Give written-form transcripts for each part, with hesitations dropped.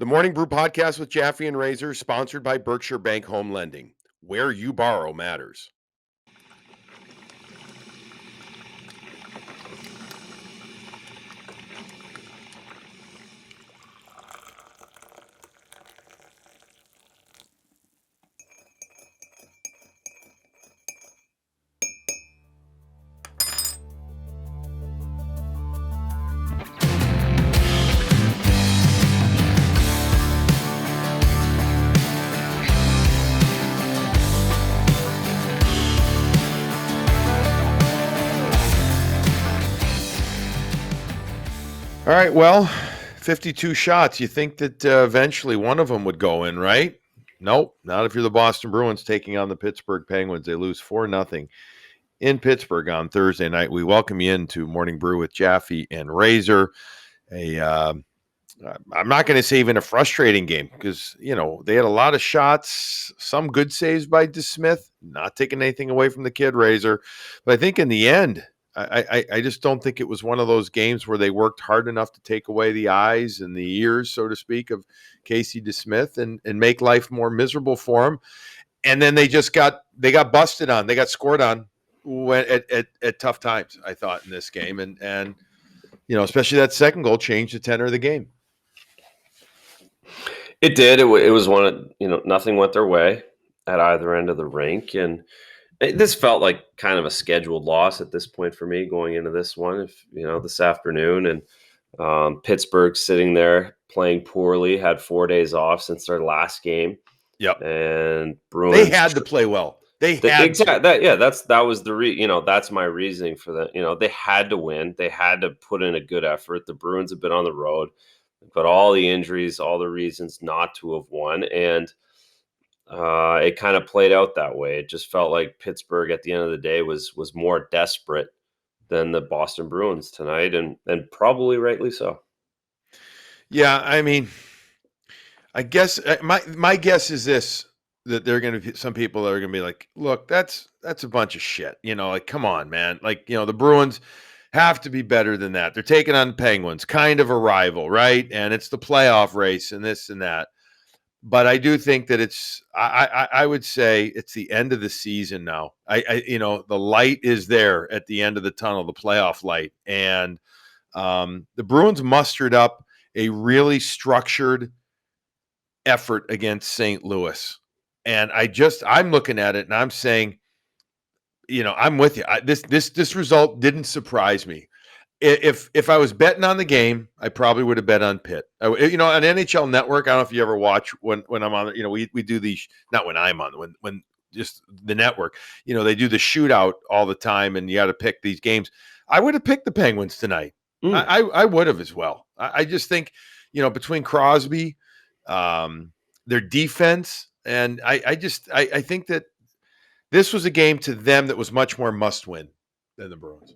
The Morning Brew podcast with Jaffe and Razor, sponsored by Berkshire Bank Home Lending. Where you borrow matters. All right, well, 52 shots. You think that eventually one of them would go in, right? Nope, not if you're the Boston Bruins taking on the Pittsburgh Penguins. They lose 4-0 in Pittsburgh on Thursday night. We welcome you into Morning Brew with Jaffe and Razor. I'm not going to say even a frustrating game because, they had a lot of shots, some good saves by DeSmith, not taking anything away from the kid, Razor. But I think in the end, I just don't think it was one of those games where they worked hard enough to take away the eyes and the ears, so to speak, of Casey DeSmith and make life more miserable for him. And then they got busted on. They got scored on at tough times, I thought, in this game. And especially that second goal changed the tenor of the game. It did. It was one of, nothing went their way at either end of the rink. And this felt like kind of a scheduled loss at this point for me going into this one, this afternoon. And Pittsburgh sitting there playing poorly, had 4 days off since their last game. Yep. And Bruins, they had to play well. That's my reasoning for that. They had to win. They had to put in a good effort. The Bruins have been on the road, but all the injuries, all the reasons not to have won. And it kind of played out that way. It just felt like Pittsburgh at the end of the day was more desperate than the Boston Bruins tonight, and probably rightly so. Yeah, I mean, I guess my guess is this, that there are going to be some people that are going to be like, look, that's a bunch of shit. Like, come on, man. Like, the Bruins have to be better than that. They're taking on Penguins, kind of a rival, right? And it's the playoff race and this and that. But I do think that I would say it's the end of the season now. The light is there at the end of the tunnel, the playoff light. And the Bruins mustered up a really structured effort against St. Louis. And I'm looking at it and I'm saying, I'm with you. This result didn't surprise me. If I was betting on the game, I probably would have bet on Pitt. On NHL Network, I don't know if you ever watch when I'm on. We do these, not when I'm on, when just the network. They do the shootout all the time, and you got to pick these games. I would have picked the Penguins tonight. I would have as well. I just think, between Crosby, their defense, and I think that this was a game to them that was much more must win than the Bruins.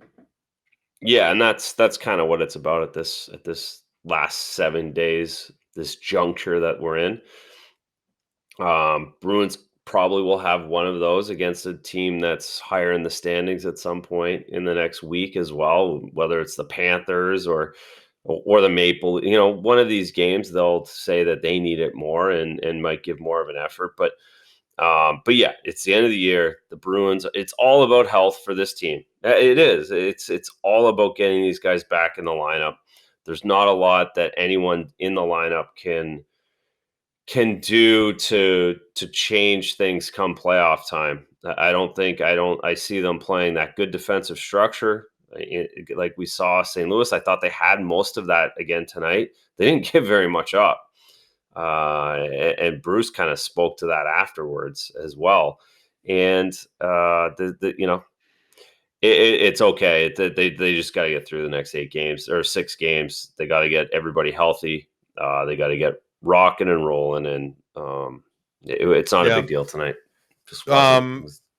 Yeah, and that's kind of what it's about at this last 7 days, this juncture that we're in. Bruins probably will have one of those against a team that's higher in the standings at some point in the next week as well, whether it's the Panthers or the Maple. One of these games they'll say that they need it more and might give more of an effort. But yeah, it's the end of the year. The Bruins, it's all about health for this team. It is. It's all about getting these guys back in the lineup. There's not a lot that anyone in the lineup can do to change things come playoff time. I see them playing that good defensive structure like we saw St. Louis. I thought they had most of that again tonight. They didn't give very much up. And Bruce kind of spoke to that afterwards as well. And it's okay. They just got to get through the next 8 games or 6 games. They got to get everybody healthy. They got to get rocking and rolling. And it's not a big deal tonight.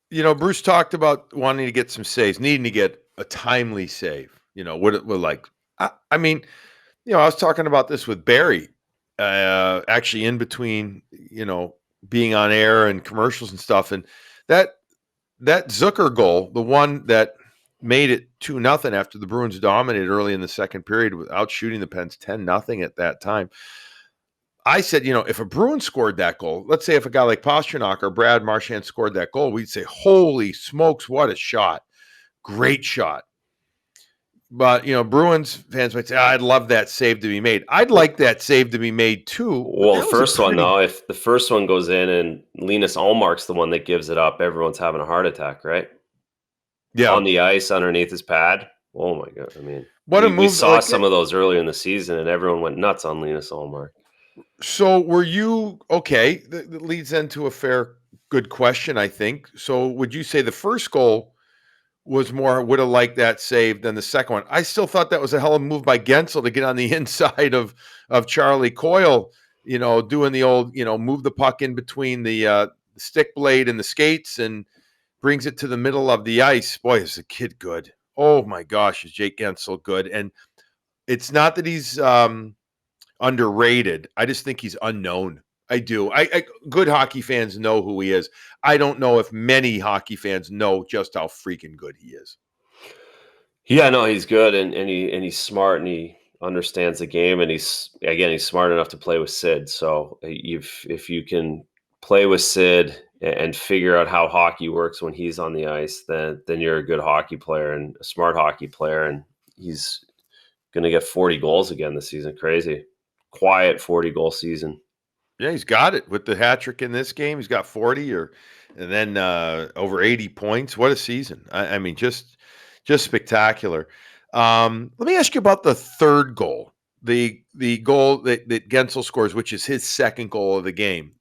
Bruce talked about wanting to get some saves, needing to get a timely save. What it would like. I was talking about this with Barry. Actually in between, being on air and commercials and stuff. And that Zucker goal, the one that made it 2-0 after the Bruins dominated early in the second period without shooting the Pens 10-0 at that time. I said, if a Bruin scored that goal, let's say if a guy like Pastrnak or Brad Marchand scored that goal, we'd say, holy smokes, what a shot. Great shot. But, Bruins fans might say, I'd love that save to be made. I'd like that save to be made too. Well, the first one, though, if the first one goes in and Linus Ullmark's the one that gives it up, everyone's having a heart attack, right? Yeah. On the ice underneath his pad. Oh, my God. I mean, what a move. We saw some of those earlier in the season, and everyone went nuts on Linus Ullmark. So were you, okay, that leads into a good question, I think. So would you say the first goal would have liked that save than the second one? I still thought that was a hell of a move by Guentzel to get on the inside of Charlie Coyle, doing the old, move the puck in between the stick blade and the skates and brings it to the middle of the ice. Boy, is the kid good. Oh my gosh, is Jake Guentzel good? And it's not that he's underrated. I just think he's unknown. I do. Good hockey fans know who he is. I don't know if many hockey fans know just how freaking good he is. Yeah, no, he's good, and he's smart, and he understands the game, and he's smart enough to play with Sid. So if you can play with Sid and figure out how hockey works when he's on the ice, then you're a good hockey player and a smart hockey player, and he's going to get 40 goals again this season. Crazy. Quiet 40-goal season. Yeah, he's got it with the hat trick in this game. He's got 40 and then over 80 points. What a season. I mean, just spectacular. Let me ask you about the third goal, the goal that Guentzel scores, which is his second goal of the game.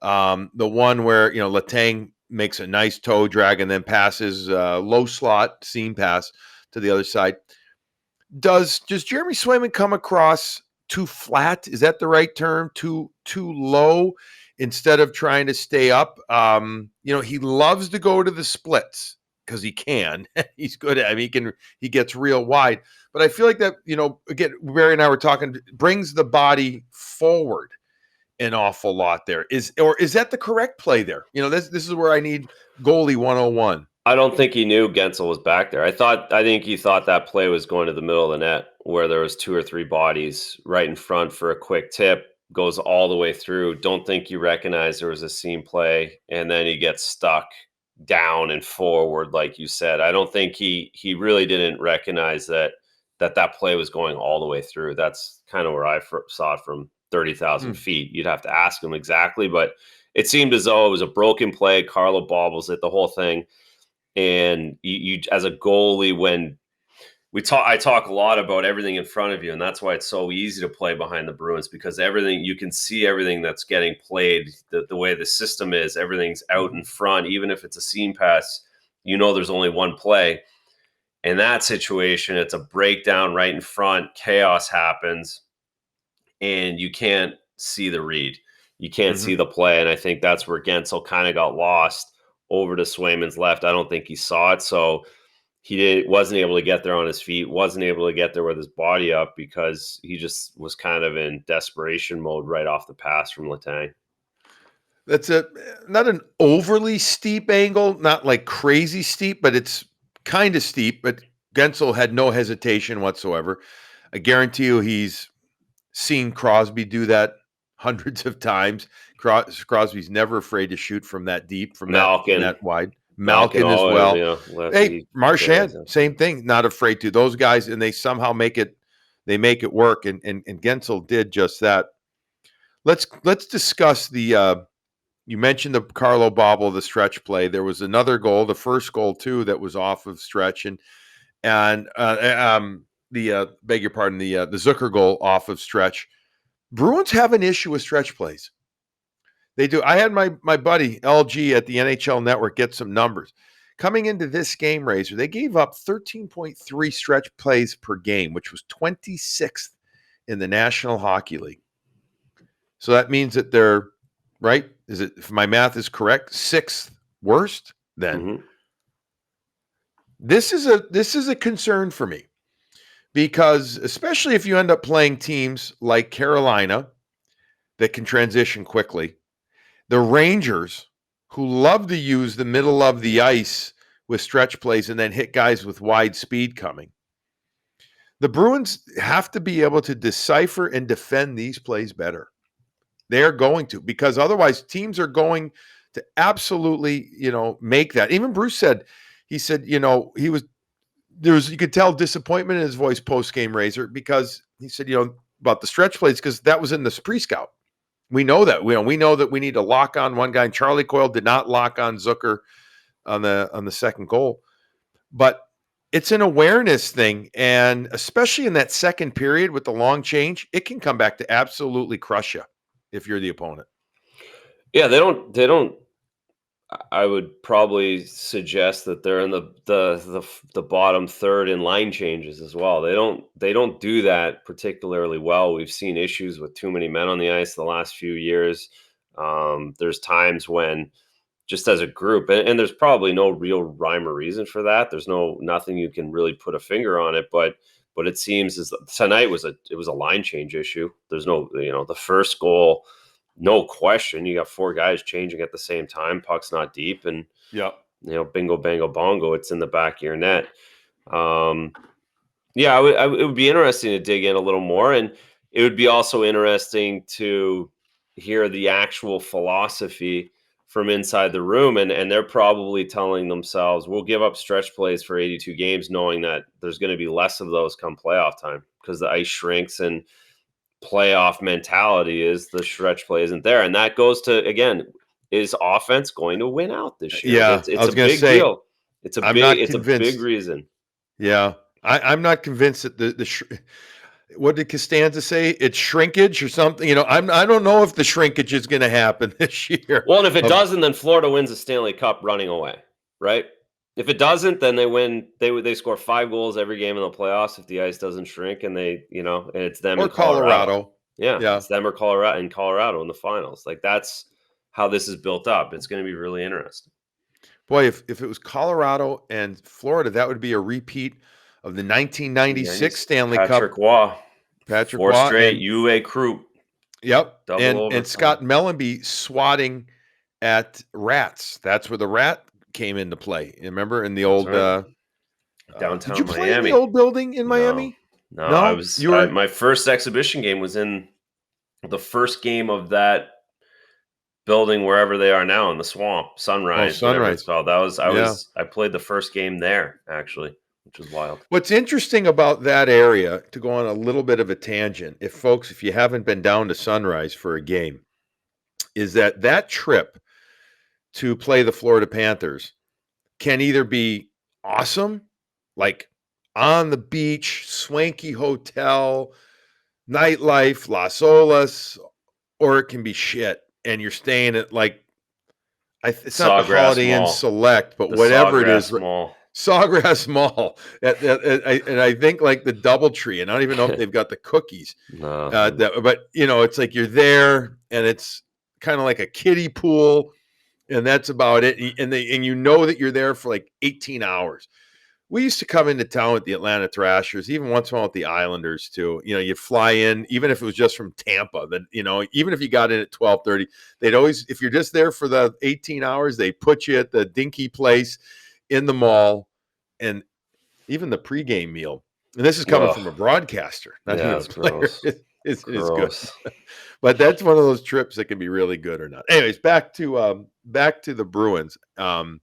The one where, Letang makes a nice toe drag and then passes low slot seam pass to the other side. Does Jeremy Swayman come across too flat? Is that the right term? Too low instead of trying to stay up? He loves to go to the splits because he can. He's good at it. He gets real wide. But I feel like that, again, Barry and I were talking, brings the body forward an awful lot there. Is that the correct play there? This is where I need goalie 101. I don't think he knew Guentzel was back there. I think he thought that play was going to the middle of the net where there was 2 or 3 bodies right in front for a quick tip, goes all the way through. Don't think you recognize there was a seam play, and then he gets stuck down and forward, like you said. I don't think he really didn't recognize that play was going all the way through. That's kind of where I saw it from 30,000 feet. You'd have to ask him exactly, but it seemed as though it was a broken play. Carlo bobbles it, the whole thing. And you as a goalie, when I talk a lot about everything in front of you, and that's why it's so easy to play behind the Bruins, because you can see everything that's getting played, the way the system is, everything's out in front. Even if it's a seam pass, there's only one play. In that situation, it's a breakdown right in front, chaos happens, and you can't see the read. You can't see the play, and I think that's where Guentzel kind of got lost over to Swayman's left. I don't think he saw it, so he wasn't able to get there on his feet, wasn't able to get there with his body up because he just was kind of in desperation mode right off the pass from Letang. That's not an overly steep angle, not like crazy steep, but it's kind of steep. But Guentzel had no hesitation whatsoever. I guarantee you he's seen Crosby do that hundreds of times. Crosby's never afraid to shoot from that deep, from that wide. Malkin as well. Hey, Marchand, same thing. Not afraid to. Those guys, and they somehow make it work. And Guentzel did just that. Let's discuss the. You mentioned the Carlo bobble, the stretch play. There was another goal, the first goal too, that was off of stretch, and beg your pardon, the Zucker goal off of stretch. Bruins have an issue with stretch plays. They do. I had my buddy LG at the NHL Network get some numbers. Coming into this game, Razor, they gave up 13.3 stretch plays per game, which was 26th in the National Hockey League. So that means that they're, right? If my math is correct, 6th worst then. This is a concern for me, because especially if you end up playing teams like Carolina that can transition quickly, the Rangers, who love to use the middle of the ice with stretch plays and then hit guys with wide speed coming. The Bruins have to be able to decipher and defend these plays better. They're going to, because otherwise teams are going to absolutely, make that. Even Bruce said, he said, you could tell disappointment in his voice post-game, Razor, because he said, about the stretch plays, because that was in the pre-scout. We know that. We know that we need to lock on one guy. And Charlie Coyle did not lock on Zucker on the second goal. But it's an awareness thing, and especially in that second period with the long change, it can come back to absolutely crush you if you're the opponent. Yeah, they don't. I would probably suggest that they're in the bottom third in line changes as well. They don't do that particularly well. We've seen issues with too many men on the ice the last few years. There's times when, just as a group, and there's probably no real rhyme or reason for that. There's nothing you can really put a finger on it, but it seems as tonight was a line change issue. There's no, the first goal, no question, you got four guys changing at the same time. Puck's not deep, and bingo, bango, bongo, it's in the back of your net. Yeah, it would be interesting to dig in a little more, and it would be also interesting to hear the actual philosophy from inside the room, and they're probably telling themselves, we'll give up stretch plays for 82 games, knowing that there's going to be less of those come playoff time because the ice shrinks, and playoff mentality is the stretch play isn't there. And that goes to, again, is offense going to win out this year? Yeah, it's a big deal. It's a big reason. Yeah, I'm not convinced that what did Costanza say? It's shrinkage or something. I don't know if the shrinkage is going to happen this year. Well, and if it doesn't, then Florida wins the Stanley Cup running away, right? If it doesn't, then they win. They score 5 goals every game in the playoffs if the ice doesn't shrink, and and it's them or Colorado. Yeah, it's them or Colorado in the finals. Like, that's how this is built up. It's going to be really interesting. Boy, if it was Colorado and Florida, that would be a repeat of the 1996 Stanley Cup. Patrick Waugh. 4 straight UA Croup. Yep. And Scott Mellenby swatting at Rats. That's where the Rat came into play. You remember in the old downtown did you Miami. Play in the old building in Miami? No. My first exhibition game was in the first game of that building wherever they are now in the swamp, Sunrise. Whatever it's called. I played the first game there, actually, which was wild. What's interesting about that area, to go on a little bit of a tangent, if you haven't been down to Sunrise for a game, is that trip to play the Florida Panthers can either be awesome, like on the beach, swanky hotel, nightlife, Las Olas, or it can be shit, and you're staying at it's not the Holiday Inn Select, but whatever it is. Sawgrass Mall, and I think like the DoubleTree, and I don't even know if they've got the cookies. No. But it's like you're there, and it's kind of like a kiddie pool, and that's about it. And you know that you're there for like 18 hours. We used to come into town with the Atlanta Thrashers, even once in a while with the Islanders too. You'd fly in, even if it was just from Tampa. Then even if you got in at 12:30, they'd always, if you're just there for the 18 hours, they put you at the dinky place in the mall, and even the pregame meal. And this is coming from a broadcaster, not even a player. It's good. But that's one of those trips that can be really good or not. Anyways, back to the Bruins. I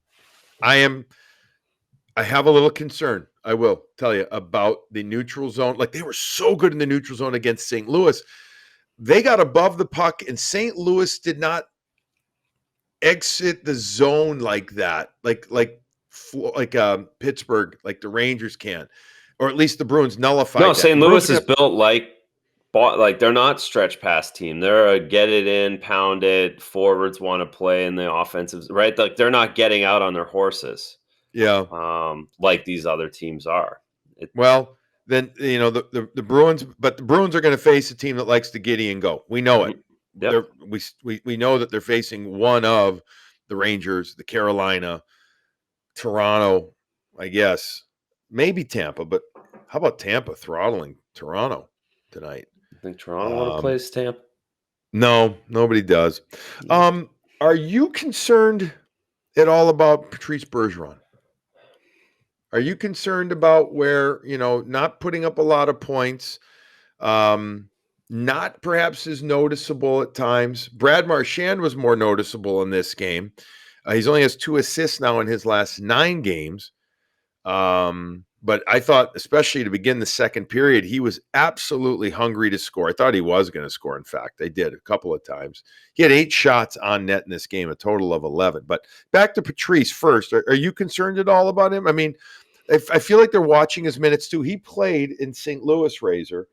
have a little concern, I will tell you, about the neutral zone. Like, they were so good in the neutral zone against St. Louis. They got above the puck, and St. Louis did not exit the zone like that, like Pittsburgh, like the Rangers can, or at least the Bruins nullified. No, St. Louis is built like they're not stretch pass team. They're a get it in, pound it. Forwards want to play in the offensive, right? Like, they're not getting out on their horses. Yeah. Like these other teams are. Well, then, the Bruins, but the Bruins are going to face a team that likes to giddy and go. We know it. Yep. We know that they're facing one of the Rangers, the Carolina, Toronto, I guess, maybe Tampa, but how about Tampa throttling Toronto tonight? I think Toronto want to play Tampa. No, nobody does. Are you concerned at all about Patrice Bergeron? Are you concerned about where, not putting up a lot of points? not perhaps as noticeable at times. Brad Marchand was more noticeable in this game. He's only has 2 assists now in his last 9 games. But I thought, especially to begin the second period, he was absolutely hungry to score. I thought he was going to score. In fact, I did a couple of times. He had 8 shots on net in this game, a total of 11. But back to Patrice first. Are you concerned at all about him? I mean, I feel like they're watching his minutes too. He played in St. Louis, Razor,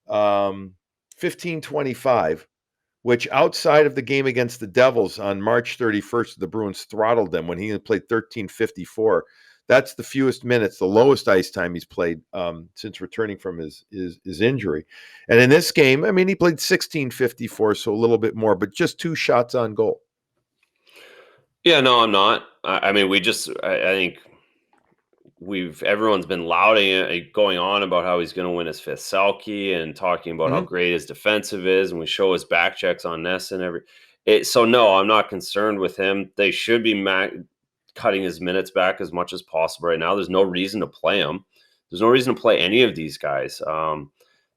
15-25, which outside of the game against the Devils on March 31st, the Bruins throttled them when he played 13-54. That's the fewest minutes, the lowest ice time he's played since returning from his injury. And in this game, I mean, he played 16-54, so a little bit more, but just 2 shots on goal. Yeah, no, I'm not. I mean, I think everyone's been lauding going on about how he's going to win his 5th Selke and talking about how great his defensive is, and we show his back checks on Ness and so no, I'm not concerned with him. They should be cutting his minutes back as much as possible right now. There's no reason to play him. There's no reason to play any of these guys.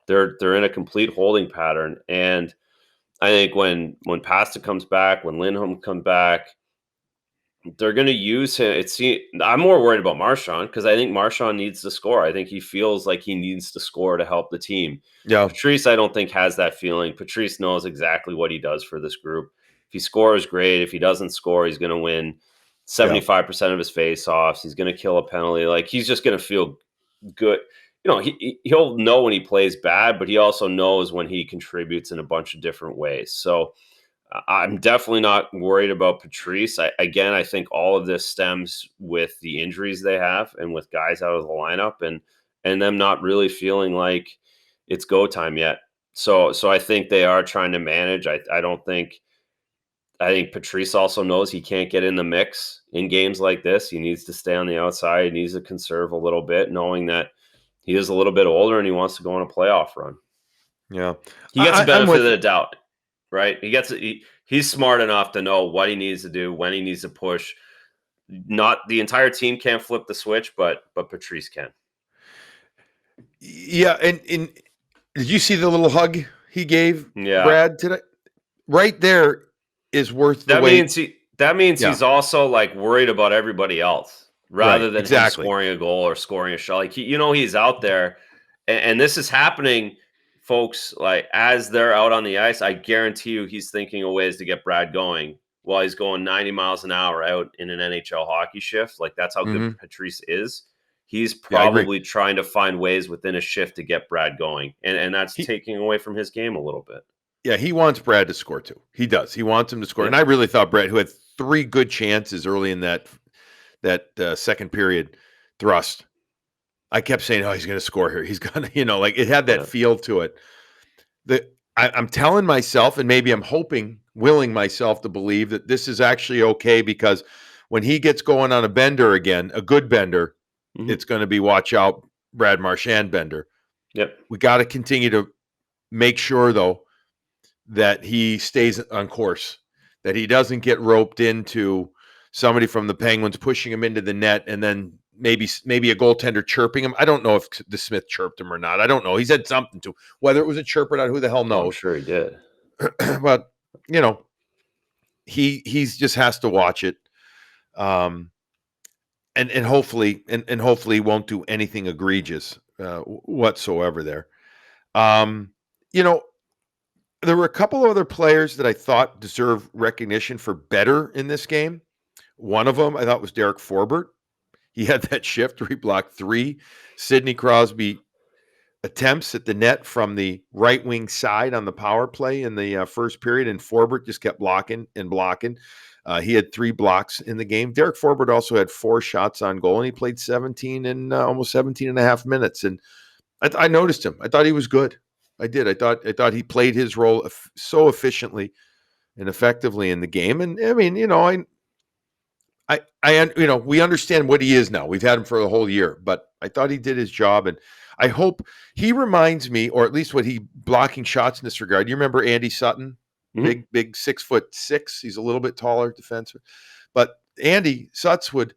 They're in a complete holding pattern, and I think when Pasta comes back, when Lindholm comes back, they're going to use him. I'm more worried about Marchand because I think Marchand needs to score. I think he feels like he needs to score to help the team. Yeah. Patrice, I don't think, has that feeling. Patrice knows exactly what he does for this group. If he scores, great. If he doesn't score, he's going to win 75% of his face-offs. He's going to kill a penalty. Like, he's just going to feel good. You know, he'll know when he plays bad, but he also knows when he contributes in a bunch of different ways. So I'm definitely not worried about Patrice. I think all of this stems with the injuries they have and with guys out of the lineup and them not really feeling like it's go time yet. So I think they are trying to manage. I think Patrice also knows he can't get in the mix in games like this. He needs to stay on the outside. He needs to conserve a little bit, knowing that he is a little bit older and he wants to go on a playoff run. Yeah. He gets the benefit of the doubt. Right? He's smart enough to know what he needs to do, when he needs to push. Not the entire team can't flip the switch, but Patrice can. Yeah, and did you see the little hug he gave Brad today? Right there is worth the wait. That means he's also like worried about everybody else rather than him scoring a goal or scoring a shot. Like he's out there, and this is happening. Folks, like as they're out on the ice, I guarantee you he's thinking of ways to get Brad going while he's going 90 miles an hour out in an NHL hockey shift. Like that's how good Patrice is. He's probably trying to find ways within a shift to get Brad going. And that's taking away from his game a little bit. Yeah, he wants Brad to score too. He does. He wants him to score. Yeah. And I really thought Brad, who had 3 good chances early in that second period thrust, I kept saying, "Oh, he's going to score here. He's going to," like it had that feel to it. I'm telling myself, and maybe I'm willing myself to believe that this is actually okay because when he gets going on a bender again, a good bender, it's going to be watch out, Brad Marchand bender. Yep. We got to continue to make sure though that he stays on course, that he doesn't get roped into somebody from the Penguins pushing him into the net and then maybe a goaltender chirping him. I don't know if DeSmith chirped him or not. I don't know. He said something to him. Whether it was a chirp or not, who the hell knows? I'm sure he did. But, he just has to watch it. And hopefully hopefully won't do anything egregious whatsoever there. There were a couple of other players that I thought deserve recognition for better in this game. One of them I thought was Derek Forbort. He had that shift where he blocked 3 Sidney Crosby attempts at the net from the right wing side on the power play in the first period, and Forbort just kept blocking and blocking. He had 3 blocks in the game. Derek Forbort also had 4 shots on goal, and he played 17 and almost 17 and a half minutes. And I noticed him. I thought he was good. I did. I thought he played his role so efficiently and effectively in the game. And I mean, we understand what he is now. We've had him for a whole year, but I thought he did his job, and I hope he reminds me, or at least what he blocking shots in this regard. You remember Andy Sutton, big 6'6". He's a little bit taller defenseman, but Andy Sutts would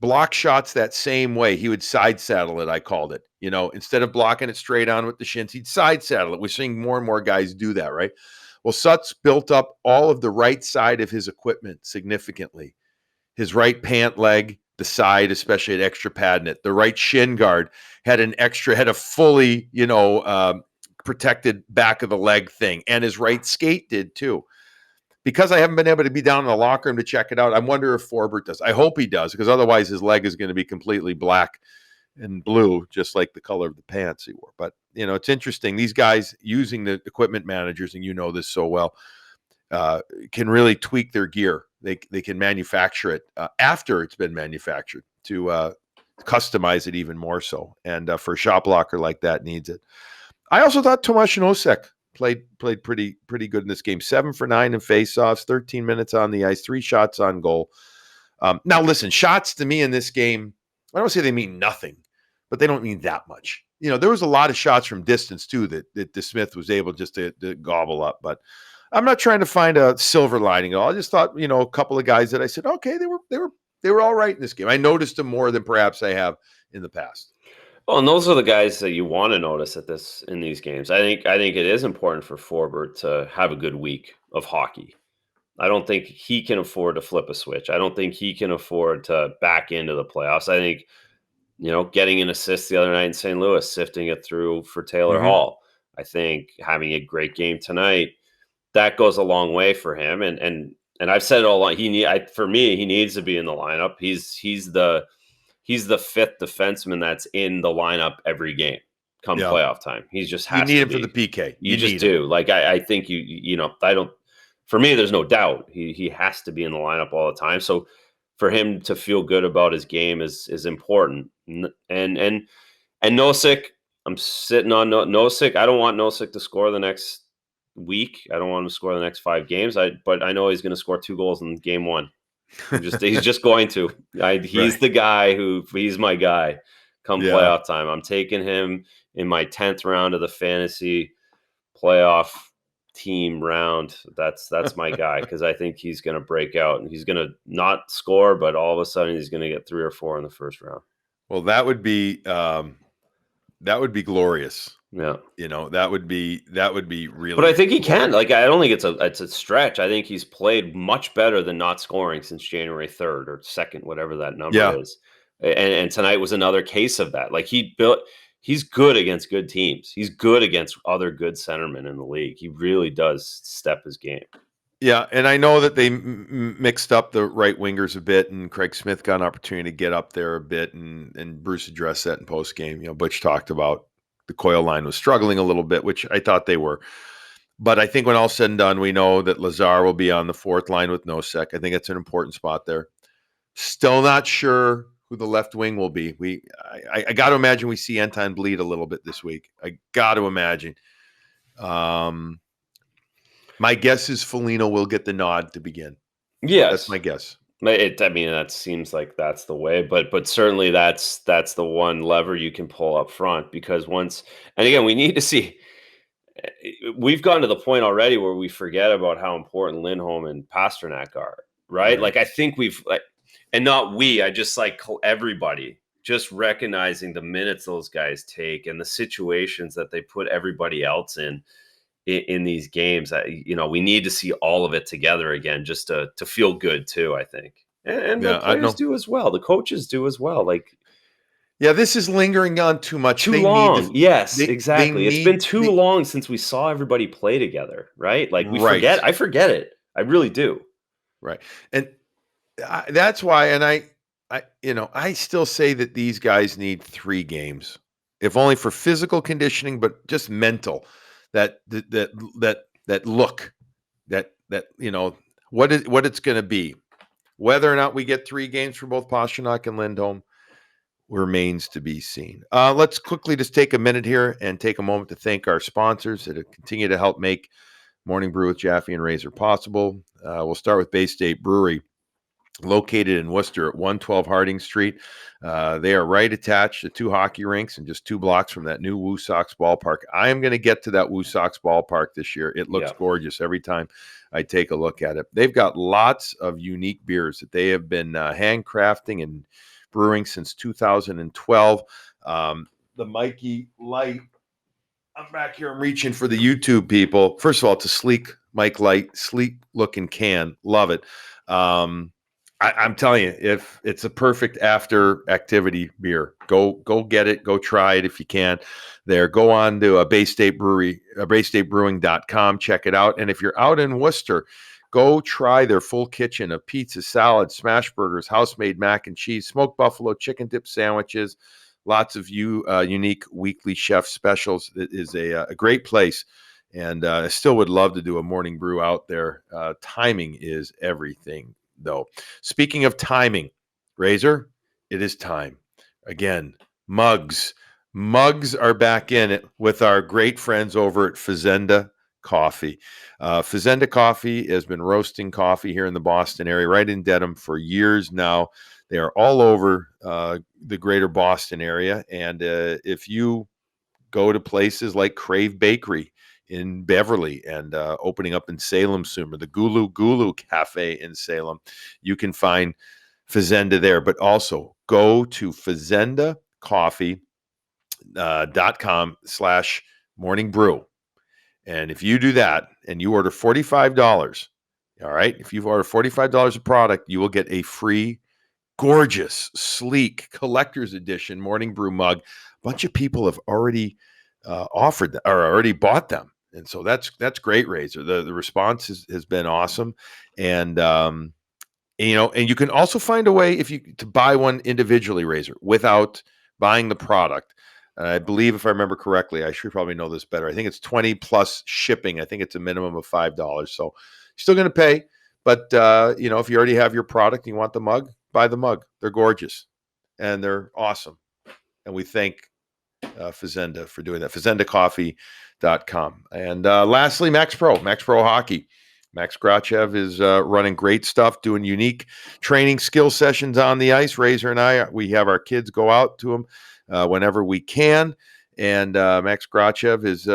block shots that same way. He would side saddle it, I called it. Instead of blocking it straight on with the shins, he'd side saddle it. We're seeing more and more guys do that, right? Well, Sutz built up all of the right side of his equipment significantly. His right pant leg, the side, especially had extra pad in it. The right shin guard had a fully, protected back of the leg thing. And his right skate did too. Because I haven't been able to be down in the locker room to check it out, I wonder if Forbort does. I hope he does, because otherwise his leg is going to be completely black and blue, just like the color of the pants he wore. But, it's interesting. These guys using the equipment managers, and this so well, can really tweak their gear. They can manufacture it after it's been manufactured to customize it even more so. And for a shop locker like that needs it. I also thought Tomas Nosek played pretty good in this game. 7 for 9 in faceoffs, 13 minutes on the ice, 3 shots on goal. Now, listen, shots to me in this game, I don't say they mean nothing, but they don't mean that much. There was a lot of shots from distance too that DeSmith was able just to gobble up. But I'm not trying to find a silver lining at all. I just thought, a couple of guys that I said, okay, they were all right in this game. I noticed them more than perhaps I have in the past. Well, and those are the guys that you want to notice in these games. I think it is important for Forbort to have a good week of hockey. I don't think he can afford to flip a switch. I don't think he can afford to back into the playoffs. I think, getting an assist the other night in St. Louis, sifting it through for Taylor Hall. I think having a great game tonight, that goes a long way for him. And I've said it all along. For me, he needs to be in the lineup. He's the 5th defenseman that's in the lineup every game come playoff time. He's just has you need to him be. For the PK. You just do. Like I think I don't. For me, there's no doubt he has to be in the lineup all the time. So for him to feel good about his game is important. And Nosek, I'm sitting on Nosek. I don't want Nosek to score the next week. I don't want him to score the next 5 games. But I know he's going to score 2 goals in game 1. He's just going to. He's the guy he's my guy come playoff time. I'm taking him in my 10th round of the fantasy playoff team round. That's my guy, because I think he's going to break out and he's going to not score, but all of a sudden he's going to get 3 or 4 in the first round. Well, that would be glorious. Yeah. That would be really. But I think he can. Like, I don't think it's a stretch. I think he's played much better than not scoring since January 3rd or 2nd, whatever that number is. And tonight was another case of that. Like, he's good against good teams. He's good against other good centermen in the league. He really does step his game. Yeah, and I know that they mixed up the right wingers a bit, and Craig Smith got an opportunity to get up there a bit, and Bruce addressed that in post game. Butch talked about the Coyle line was struggling a little bit, which I thought they were. But I think when all's said and done, we know that Lazar will be on the 4th line with Nosek. I think it's an important spot there. Still not sure who the left wing will be. I got to imagine we see Anton bleed a little bit this week. I got to imagine. My guess is Foligno will get the nod to begin. Yes. That's my guess. That seems like that's the way, but certainly that's the one lever you can pull up front, because and again, we need to see. We've gotten to the point already where we forget about how important Lindholm and Pasternak are, right? Like, I think and not we. I just like everybody just recognizing the minutes those guys take and the situations that they put everybody else in these games. We need to see all of it together again, just to feel good too, I think. And the players do as well. The coaches do as well. Like, this is lingering on too much. Too long. Yes, exactly. It's been too long since we saw everybody play together, right? Like, forget. I forget it. I really do. Right. And that's why, and I still say that these guys need 3 games, if only for physical conditioning, but just mental. That look, what it's going to be, whether or not we get 3 games for both Pasternak and Lindholm remains to be seen. Let's quickly just take a minute here and take a moment to thank our sponsors that continue to help make Morning Brew with Jaffe and Razor possible. We'll start with Bay State Brewery, located in Worcester at 112 Harding Street. They are right attached to 2 hockey rinks and just 2 blocks from that new Woo Sox ballpark. I am going to get to that Woo Sox ballpark this year. It looks gorgeous every time I take a look at it. They've got lots of unique beers that they have been handcrafting and brewing since 2012. The Mikey Light. I'm back here. I'm reaching for the YouTube people. First of all, it's a sleek Mike Light, sleek looking can. Love it. I'm telling you, if it's a perfect after activity beer, go get it. Go try it if you can. There, go on to Bay State Brewery, BayStateBrewing.com. Check it out. And if you're out in Worcester, go try their full kitchen of pizza, salad, smash burgers, house-made mac and cheese, smoked buffalo, chicken dip sandwiches. Lots of unique weekly chef specials. It is a great place. And I still would love to do a morning brew out there. Timing is everything, though. Speaking of timing, Razor, it is time. Again, mugs. Mugs are back in it with our great friends over at Fazenda Coffee. Fazenda Coffee has been roasting coffee here in the Boston area, right in Dedham, for years now. They are all over the greater Boston area. And if you go to places like Crave Bakery in Beverly and opening up in Salem soon, or the Gulu Gulu Cafe in Salem, you can find Fazenda there. But also go to FazendaCoffee.com/morning brew. And if you do that and you order $45, all right, if you order $45 a product, you will get a free, gorgeous, sleek collector's edition morning brew mug. A bunch of people have already offered them, or already bought them. And so that's great, Razor. The response has been awesome. And, and you can also find a way to buy one individually, Razor, without buying the product. I believe, if I remember correctly, I should probably know this better. I think it's 20 plus shipping. I think it's a minimum of $5. So you're still going to pay. But, if you already have your product and you want the mug, buy the mug. They're gorgeous and they're awesome. And we thank Fazenda for doing that. FazendaCoffee.com. And lastly, Max Pro Hockey. Max Grachev is running great stuff, doing unique training skill sessions on the ice. Razor and we have our kids go out to him whenever we can. And Max Grachev is,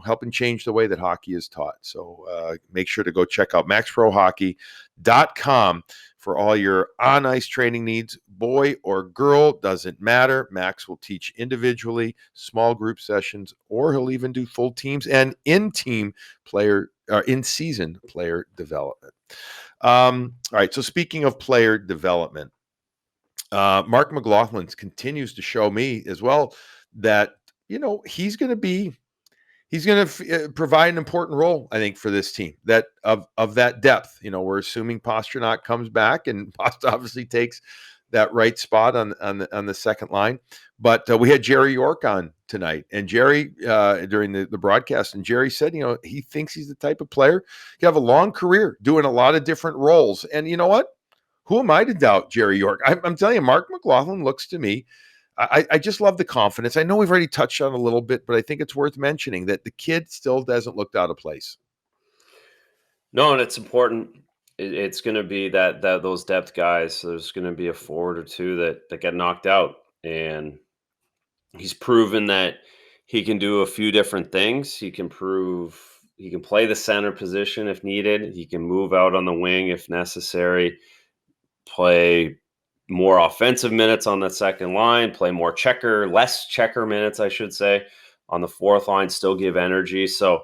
helping change the way that hockey is taught. So make sure to go check out MaxProHockey.com for all your on-ice training needs. Boy or girl, doesn't matter. Max will teach individually, small group sessions, or he'll even do full teams and in-season player development. All right, so speaking of player development, Mark McLaughlin continues to show me as well that he's going to provide an important role, I think, for this team, that of that depth. We're assuming Pastrnak comes back, and Pasta obviously takes that right spot on the second line. But we had Jerry York on tonight, and Jerry during the broadcast, and Jerry said, he thinks he's the type of player can have a long career doing a lot of different roles. And you know what? Who am I to doubt Jerry York? I'm telling you, Mark McLaughlin looks to me. I just love the confidence. I know we've already touched on it a little bit, but I think it's worth mentioning that the kid still doesn't look out of place. No, and it's important. It's going to be that those depth guys. So there's going to be a forward or two that get knocked out, and he's proven that he can do a few different things. He can play the center position if needed. He can move out on the wing if necessary. Play more offensive minutes on the second line, play less checker minutes, I should say, on the fourth line, still give energy. So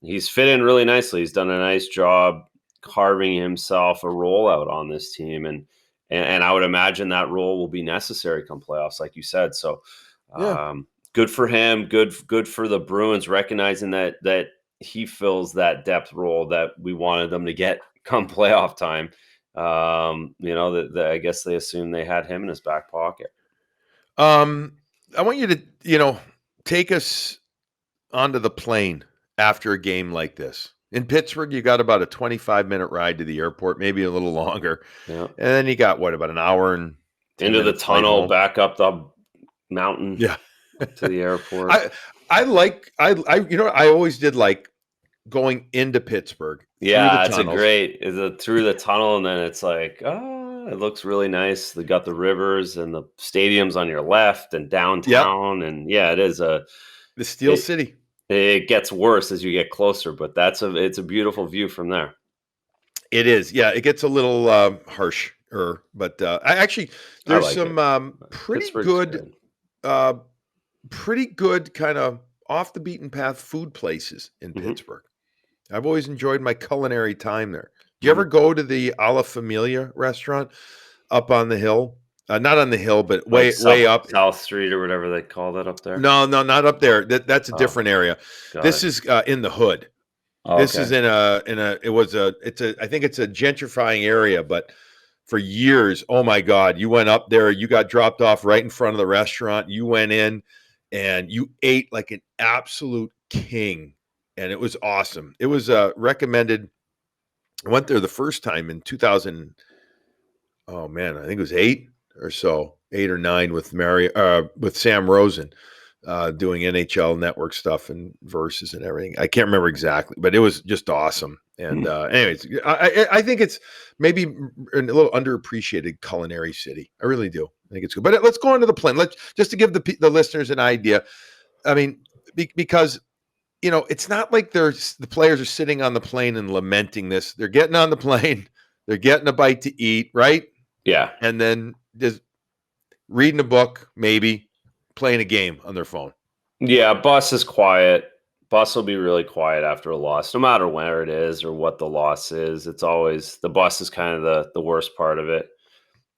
he's fit in really nicely. He's done a nice job carving himself a role out on this team. And I would imagine that role will be necessary come playoffs, like you said. So good for him. Good for the Bruins, recognizing that he fills that depth role that we wanted them to get come playoff time. I guess they assumed they had him in his back pocket. I want you to, take us onto the plane after a game like this. In Pittsburgh, you got about a 25-minute ride to the airport, maybe a little longer. Yeah. And then you got about an hour and into the tunnel, back up the mountain to the airport. I always did like going into Pittsburgh. Yeah, it's through the tunnel, and then it's like, it looks really nice. They got the rivers and the stadiums on your left and downtown, and it is the Steel City. It gets worse as you get closer, but it's a beautiful view from there. It is, yeah. It gets a little harsh But I actually, there's like some pretty good kind of off the beaten path food places in Pittsburgh. I've always enjoyed my culinary time there. Do you ever go to the Alla Familia restaurant up on the hill? Not on the hill, but way up South Street or whatever they call that up there. No, not up there. That's a different area. This is in the hood. This is in a I think it's a gentrifying area, but for years, oh my God, you went up there, you got dropped off right in front of the restaurant. You went in and you ate like an absolute king. And it was awesome. It was recommended. I went there the first time in 2000. Oh man, I think it was 8 or 9 with Sam Rosen doing NHL Network stuff and verses and everything. I can't remember exactly, but it was just awesome. And anyways, I think it's maybe a little underappreciated culinary city. I really do. I think it's good. But let's go into the plane. Just to give the listeners an idea. I mean, because it's not like the players are sitting on the plane and lamenting this. They're getting on the plane. They're getting a bite to eat, right? Yeah. And then just reading a book, maybe playing a game on their phone. Yeah, bus is quiet. Bus will be really quiet after a loss, no matter where it is or what the loss is. It's always the bus is kind of the worst part of it.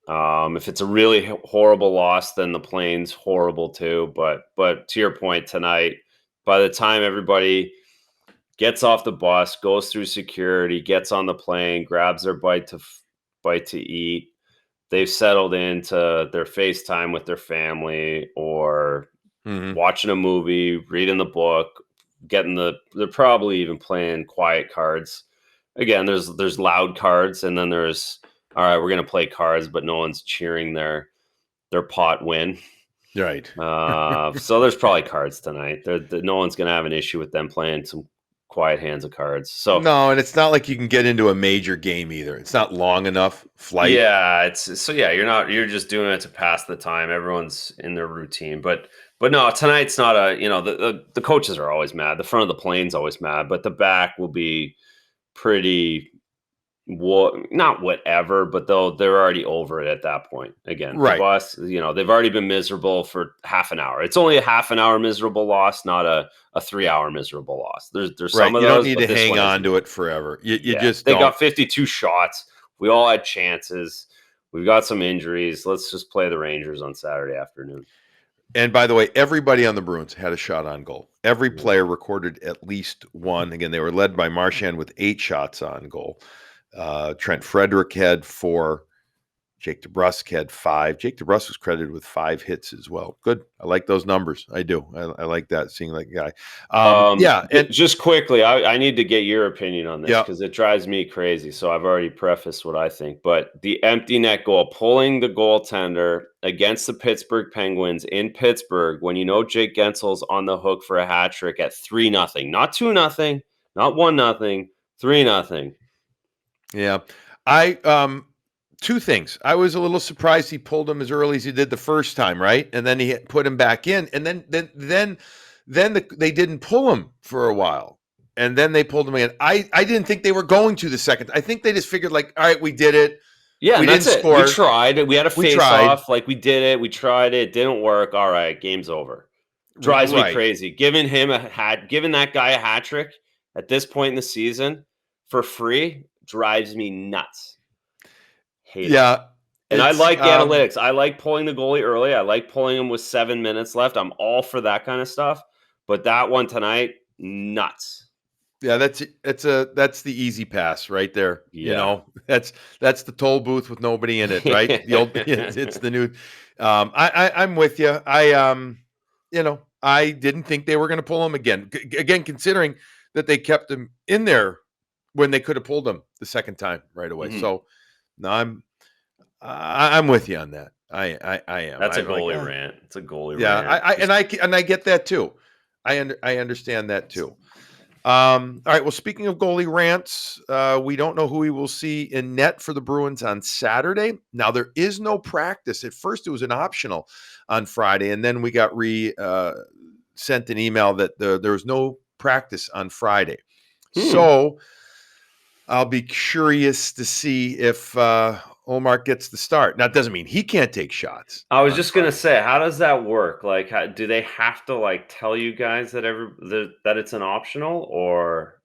If it's a really horrible loss, then the plane's horrible too. But to your point tonight, by the time everybody gets off the bus, goes through security, gets on the plane, grabs their bite to eat, they've settled into their FaceTime with their family or watching a movie, reading the book, they're probably even playing quiet cards. Again, there's loud cards, and then there's, all right, we're going to play cards, but no one's cheering their pot win. Right. So there's probably cards tonight. No one's going to have an issue with them playing some quiet hands of cards. So no, and it's not like you can get into a major game either. It's not long enough flight. Yeah, you're just doing it to pass the time. Everyone's in their routine. But no, tonight's not the coaches are always mad. The front of the plane's always mad, but the back will be pretty not whatever, but they're already over it at that point. Again, right. The bus, they've already been miserable for half an hour. It's only a half an hour miserable loss, not a 3 hour miserable loss. There's some of those. You don't need to hang on to it forever. You just they got 52 shots. We all had chances. We've got some injuries. Let's just play the Rangers on Saturday afternoon. And by the way, everybody on the Bruins had a shot on goal. Every player recorded at least one. Again, they were led by Marchand with 8 shots on goal. Trent Frederick had 4. Jake DeBrusk had 5. Jake DeBrusk was credited with 5 hits as well. Good. I like those numbers. I do. I like that, seeing that guy. And just quickly, I need to get your opinion on this because it drives me crazy. So I've already prefaced what I think. But the empty net goal, pulling the goaltender against the Pittsburgh Penguins in Pittsburgh, when Jake Gensel's on the hook for a hat trick at 3-0, not 2-0, not 1-0, 3-0. Yeah. Two things. I was a little surprised he pulled him as early as he did the first time, right? And then he put him back in, and then they didn't pull him for a while, and then they pulled him again. I didn't think they were going to the second. I think they just figured, like, all right, we did it. Yeah, we didn't score. We tried. We had a face-off. Like, we did it. We tried it. Didn't work. All right, game's over. Drives me crazy. Giving that guy a hat trick at this point in the season for free drives me nuts. Yeah. And I like analytics. I like pulling the goalie early. I like pulling him with 7 minutes left. I'm all for that kind of stuff. But that one tonight, nuts. Yeah, that's the easy pass right there. Yeah. That's the toll booth with nobody in it, right? It's the new. I'm with you. I didn't think they were going to pull him again. Again, considering that they kept him in there when they could have pulled him the second time right away. So. No, I'm with you on that. I am. That's a goalie rant. It's a goalie rant. Yeah, and I get that too. I understand that too. All right. Well, speaking of goalie rants, we don't know who we will see in net for the Bruins on Saturday. Now there is no practice. At first, it was an optional on Friday, and then we got sent an email that there was no practice on Friday. So. I'll be curious to see if Ullmark gets the start. Now, it doesn't mean he can't take shots. I was just gonna say, how does that work? Like, do they have to like tell you guys that that it's an optional, or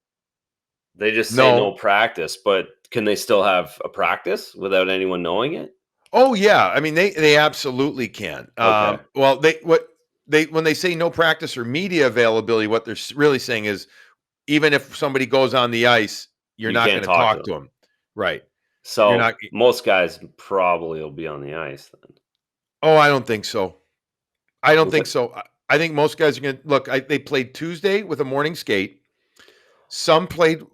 they just say no practice? But can they still have a practice without anyone knowing it? Oh yeah, I mean they absolutely can. Okay. Well, when they say no practice or media availability, what they're really saying is even if somebody goes on the ice, you're not going to talk to them, right? So most guys probably will be on the ice then. Oh, I don't think so. I don't think so. I think most guys are going to look. They played Tuesday with a morning skate. Some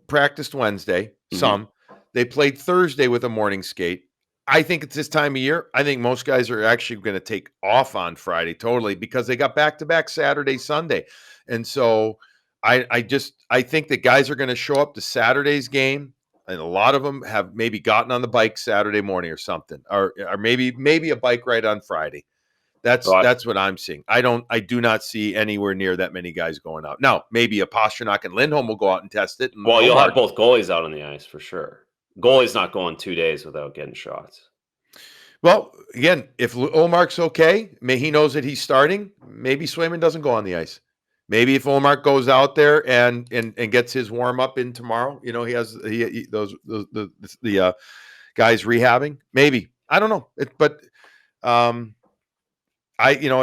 practiced Wednesday. Some they played Thursday with a morning skate. I think it's this time of year. I think most guys are actually going to take off on Friday totally because they got back-to-back Saturday, Sunday. And so I think that guys are going to show up to Saturday's game, and a lot of them have maybe gotten on the bike Saturday morning or something, or maybe a bike ride on Friday. That's what I'm seeing. I do not see anywhere near that many guys going out. Now, maybe a Pastrnak and Lindholm will go out and test it. And you'll have both goalies out on the ice for sure. Goalie's not going 2 days without getting shots. Well, again, if Ullmark's okay, he knows that he's starting. Maybe Swayman doesn't go on the ice. Maybe if Ullmark goes out there and gets his warm up in tomorrow, he has the guys rehabbing. Maybe I don't know, at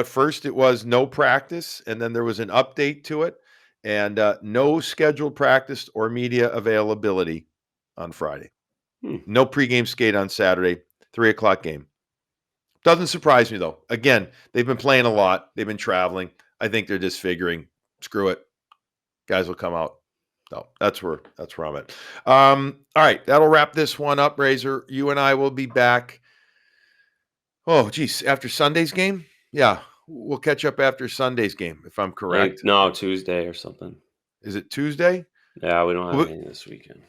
first it was no practice, and then there was an update to it, and no scheduled practice or media availability on Friday. No pregame skate on Saturday, 3:00 game. Doesn't surprise me though. Again, they've been playing a lot. They've been traveling. I think they're just figuring, screw it, guys will come out. No, that's where I'm at. All right, that'll wrap this one up, Razor. You and I will be back. Oh, geez, after Sunday's game? Yeah, we'll catch up after Sunday's game, if I'm correct. No, Tuesday or something. Is it Tuesday? Yeah, we don't have anything this weekend.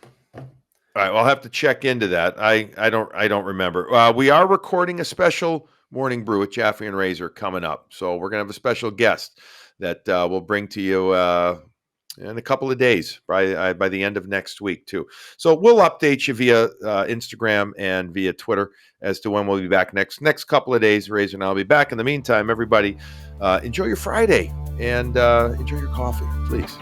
All right, well, I'll have to check into that. I don't remember. We are recording a special Morning Brew with Jaffe and Razor coming up. So we're going to have a special guest that we'll bring to you in a couple of days, by the end of next week, too. So we'll update you via Instagram and via Twitter as to when we'll be back next couple of days. Razor and I'll be back. In the meantime, everybody, enjoy your Friday and enjoy your coffee, please.